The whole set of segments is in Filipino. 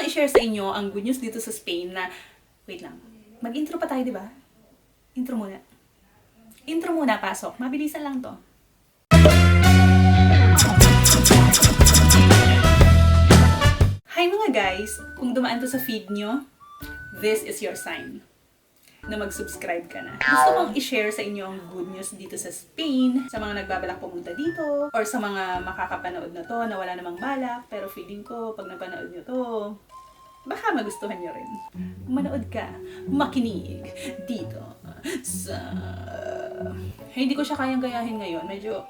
i-share sa inyo ang good news dito sa Spain na, wait lang, mag-intro pa tayo, di ba? Intro muna. Intro muna, pasok. Mabilisan lang to. Hi mga guys! Kung dumaan to sa feed nyo, this is your sign na mag-subscribe ka na. Gusto kong i-share sa inyo ang good news dito sa Spain, sa mga nagbabalak pumunta dito, or sa mga makakapanood na to na wala namang balak, pero feeling ko pag napanood nyo to, baka magustuhan nyo rin. Manood ka, makinig dito sa... Hindi ko siya kayang gayahin ngayon, medyo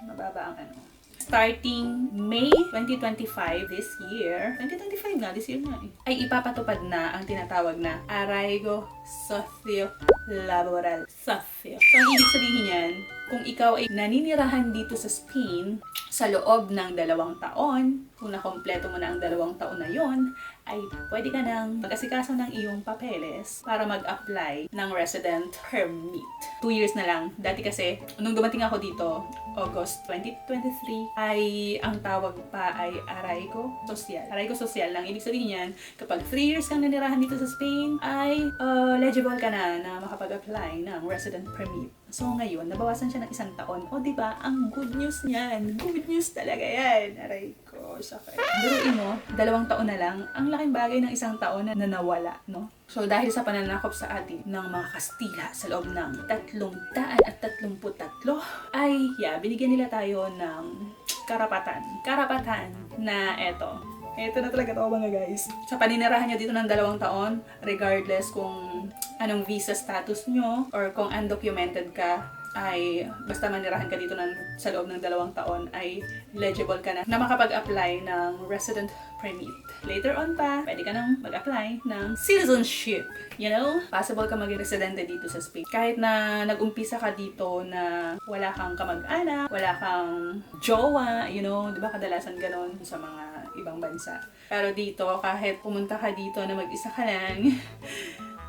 mababa ang ano. Starting May 2025 this year, 2025 na, this year na ay ipapatupad na ang tinatawag na Arraigo Socio-Laboral. Socio. So, ang ibig sabihin yan, kung ikaw ay naninirahan dito sa Spain sa loob ng 2 taon, kung nakompleto mo na ang 2 taon na yon, ay pwede ka nang mag-asikaso ng iyong papeles para mag-apply ng resident permit. 2 years na lang. Dati kasi, nung dumating ako dito, August 2023, ay ang tawag pa ay Arraigo Social. Arraigo Social lang. Ibig sabihin yan, kapag 3 years kang nanirahan dito sa Spain, ay eligible ka na makapag-apply ng resident permit. So ngayon, nabawasan siya ng 1 taon. O diba, ang good news niyan. Good news talaga yan. Aray ko, sakit. Biruin mo, 2 taon na lang, ang laking bagay ng 1 taon na nawala, no? So dahil sa pananakop sa atin ng mga Kastila sa loob ng 333, ay binigyan nila tayo ng karapatan. Karapatan na eto. Ito na talaga to mga guys. Sa paninirahan nyo dito ng 2 taon, regardless kung anong visa status nyo or kung undocumented ka, ay basta manirahan ka dito sa loob ng 2 taon ay eligible ka na makapag-apply ng resident permit. Later on pa, pwede ka nang mag-apply ng citizenship. You know? Possible ka maging residente dito sa Spain. Kahit na nag-umpisa ka dito na wala kang kamag-anak, wala kang jowa, you know, di ba kadalasan ganon sa mga ibang bansa. Pero dito, kahit pumunta ka dito na mag-isa ka lang,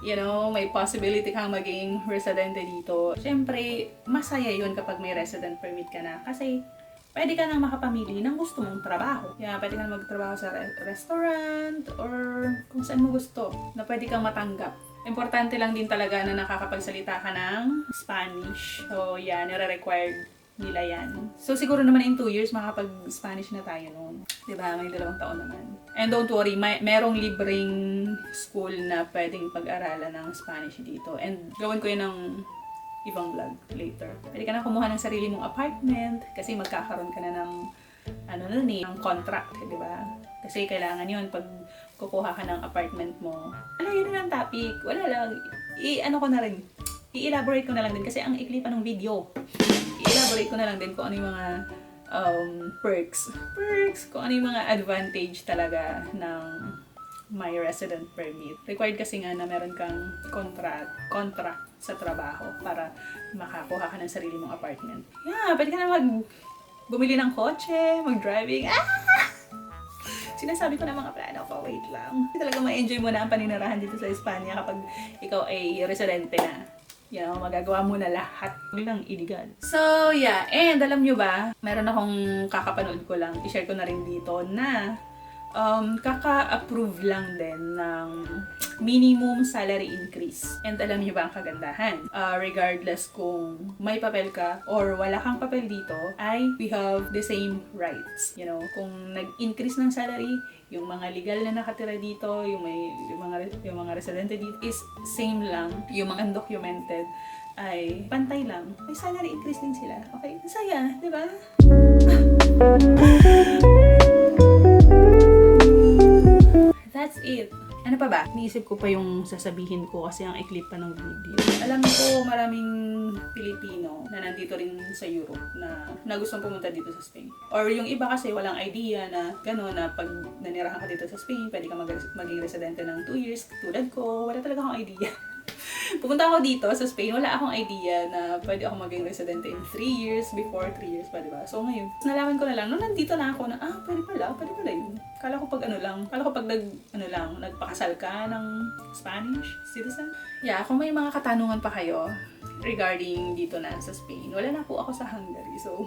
you know, may possibility kang maging residente dito. Siyempre, masaya yun kapag may resident permit ka na. Kasi, pwede ka nang makapamili ng gusto mong trabaho. Kaya, pwede ka nang magtrabaho sa restaurant or kung saan mo gusto na pwede kang matanggap. Importante lang din talaga na nakakapagsalita ka ng Spanish. So, nire-required nila yan. So, siguro naman in 2 years, makapag-Spanish na tayo noon. Diba? May 2 taon naman. And don't worry, merong libreng school na pwedeng pag-aralan ng Spanish dito. And gawin ko yun ng ibang vlog later. Pwede ka na kumuha ng sarili mong apartment kasi magkakaroon ka na ng ng contract, di ba? Kasi kailangan yun pag kukuha ka ng apartment mo. Yun na lang topic. Wala lang. I-elaborate ko na lang din kasi ang ikli pa ng video. I-elaborate ko na lang din kung ano yung mga perks, kung ano yung mga advantage talaga ng my resident permit. Required kasi nga na meron kang contract sa trabaho para makakuha ka ng sarili mong apartment. Pwede ka na bumili ng kotse, mag-driving. Sinasabi ko na mga plano ko, wait lang. Talaga ma-enjoy mo na ang paninirahan dito sa Espanya kapag ikaw ay residente na. Magagawa mo na lahat. Walang illegal. So, and alam nyo ba, meron akong kakapanood ko lang, i-share ko na rin dito na kaka-approve lang din ng minimum salary increase. And alam niyo ba ang kagandahan? Regardless kung may papel ka or wala kang papel dito, we have the same rights. You know, kung nag-increase ng salary, yung mga legal na nakatira dito, yung mga residente dito is same lang. Yung mga undocumented ay pantay lang. May salary increase din sila. Okay, masaya, di ba? That's it. Ano pa ba? Niisip ko pa yung sasabihin ko kasi ang clip pa ng video. Alam ko maraming Pilipino na nandito rin sa Europe na gustong pumunta dito sa Spain. Or yung iba kasi walang idea na gano'n na pag nanirahan ka dito sa Spain, pwede ka maging residente ng 2 years. Tulad ko, wala talaga akong idea. Pupunta ako dito sa Spain, wala akong idea na pwede ako maging residente in 3 years, before 3 years pa, diba? So ngayon, nalaman ko na lang, nung nandito lang ako na, pwede pala yun. Kala ko pag nagpakasal ka ng Spanish citizen. Kung may mga katanungan pa kayo regarding dito na sa Spain, wala na po ako sa Hungary. So,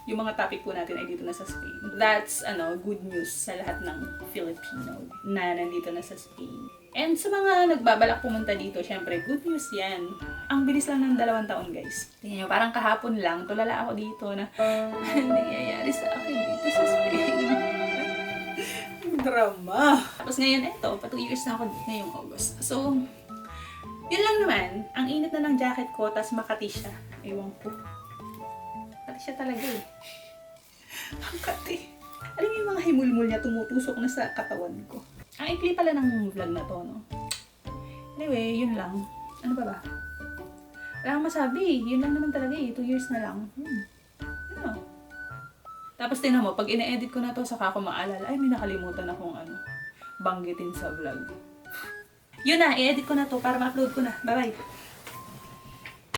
yung mga topic po natin ay dito na sa Spain. That's, good news sa lahat ng Filipino na nandito na sa Spain. And sa mga nagbabalak pumunta dito, syempre, good news yan. Ang bilis lang ng 2 taon, guys. Tingnan nyo, parang kahapon lang, tulala ako dito na, ano nangyayari sa akin dito sa Spain? Drama! Tapos ngayon, eto, pa 2 years na ako ngayong August. So, yun lang naman. Ang init na ng jacket ko, tas Makati siya. Ewan ko. Makati siya talaga eh. Ang kati. Alam mo yung mga himulmul niya tumutusok na sa katawan ko. Ang ikli pala ng vlog na to, no? Anyway, yun lang. Ano ba? Wala akong masabi. Yun lang naman talaga eh. 2 years na lang. Ano? Tapos tingnan mo, pag ine-edit ko na to, saka ako maalala, ay may nakalimutan akong banggitin sa vlog. Yun na, i-edit ko na to para ma-upload ko na. Bye-bye!